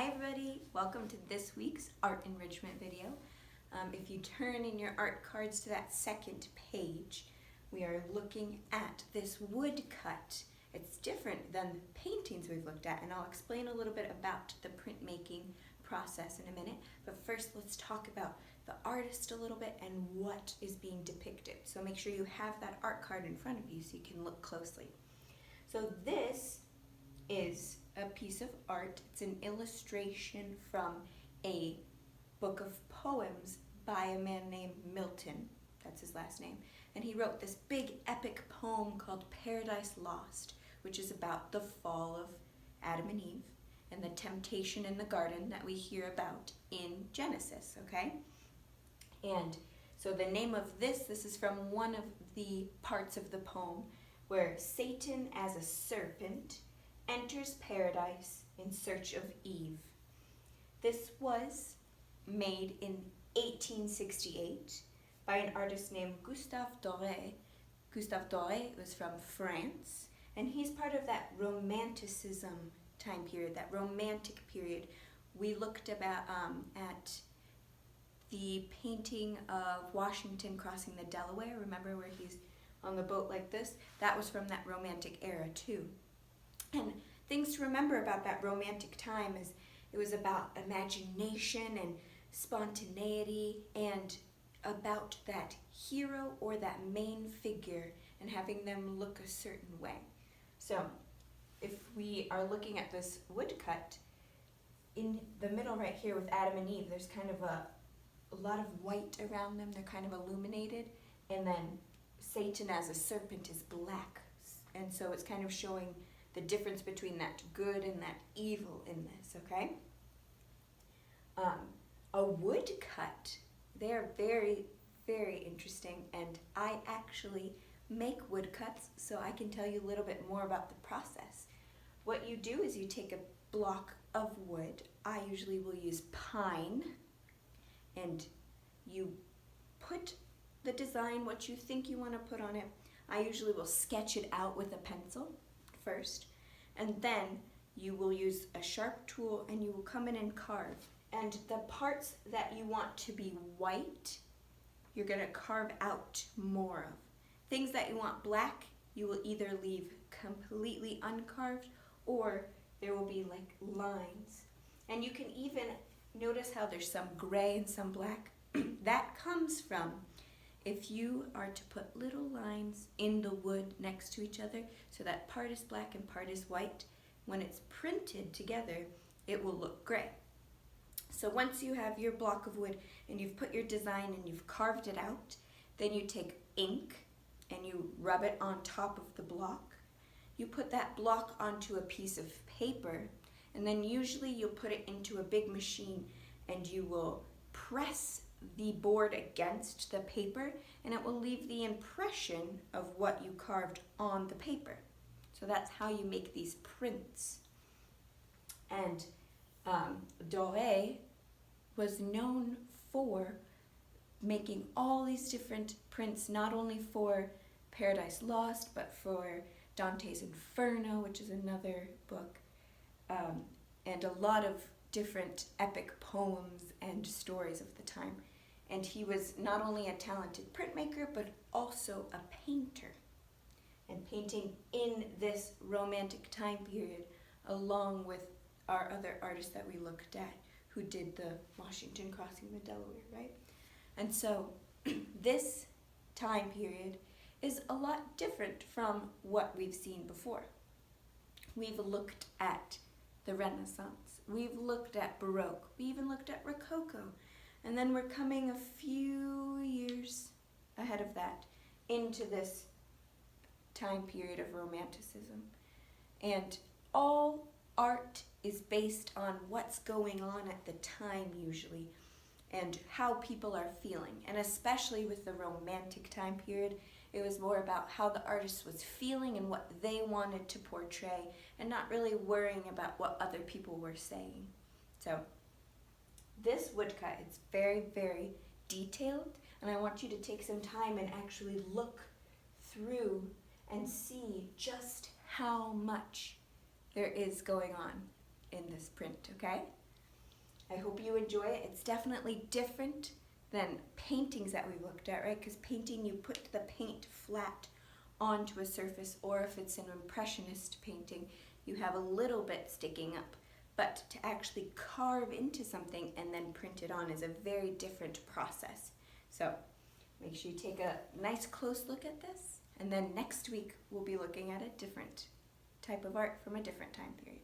Hi everybody, welcome to this week's art enrichment video. If you turn in your art cards to that second page, we are looking at this woodcut. It's different than the paintings we've looked at, and I'll explain a little bit about the printmaking process in a minute. But first, let's talk about the artist a little bit and what is being depicted. So make sure you have that art card in front of you so you can look closely. So this is a piece of art. It's an illustration from a book of poems by a man named Milton. That's his last name. And he wrote this big epic poem called Paradise Lost, which is about the fall of Adam and Eve and the temptation in the garden that we hear about in Genesis, okay? And so the name of this is from one of the parts of the poem where Satan as a serpent enters paradise in search of Eve. This was made in 1868 by an artist named Gustave Doré. Gustave Doré was from France, and he's part of that Romanticism time period, that romantic period. We looked about at the painting of Washington crossing the Delaware. Remember where he's on the boat like this? That was from that romantic era too. And things to remember about that romantic time is it was about imagination and spontaneity and about that hero or that main figure and having them look a certain way. So if we are looking at this woodcut, in the middle right here with Adam and Eve, there's kind of a lot of white around them. They're kind of illuminated. And then Satan as a serpent is black. And so it's kind of showing the difference between that good and that evil in this, okay? A woodcut, they're very, very interesting, and I actually make woodcuts, so I can tell you a little bit more about the process. What you do is you take a block of wood. I usually will use pine, and you put the design, what you think you want to put on it. I usually will sketch it out with a pencil first, and then you will use a sharp tool and you will come in and carve. And the parts that you want to be white, you're going to carve out more of. Things that you want black, you will either leave completely uncarved or there will be like lines. And you can even notice how there's some gray and some black. That comes from if you are to put little lines in the wood next to each other so that part is black and part is white, when it's printed together, it will look gray. So once you have your block of wood and you've put your design and you've carved it out, then you take ink and you rub it on top of the block. You put that block onto a piece of paper, and then usually you'll put it into a big machine and you will press the board against the paper, and it will leave the impression of what you carved on the paper. So that's how you make these prints. And Doré was known for making all these different prints, not only for Paradise Lost, but for Dante's Inferno, which is another book, and a lot of different epic poems and stories of the time. And he was not only a talented printmaker, but also a painter. And painting in this romantic time period, along with our other artists that we looked at, who did the Washington crossing the Delaware, right? And so this time period is a lot different from what we've seen before. We've looked at the Renaissance. We've looked at Baroque. We even looked at Rococo. And then we're coming a few years ahead of that into this time period of Romanticism. And all art is based on what's going on at the time usually and how people are feeling. And especially with the Romantic time period, it was more about how the artist was feeling and what they wanted to portray and not really worrying about what other people were saying. So this woodcut, it's very, very detailed, and I want you to take some time and actually look through and see just how much there is going on in this print, okay? I hope you enjoy it. It's definitely different than paintings that we looked at, right? Because painting, you put the paint flat onto a surface, or if it's an impressionist painting, you have a little bit sticking up. But to actually carve into something and then print it on is a very different process. So make sure you take a nice close look at this, and then next week we'll be looking at a different type of art from a different time period.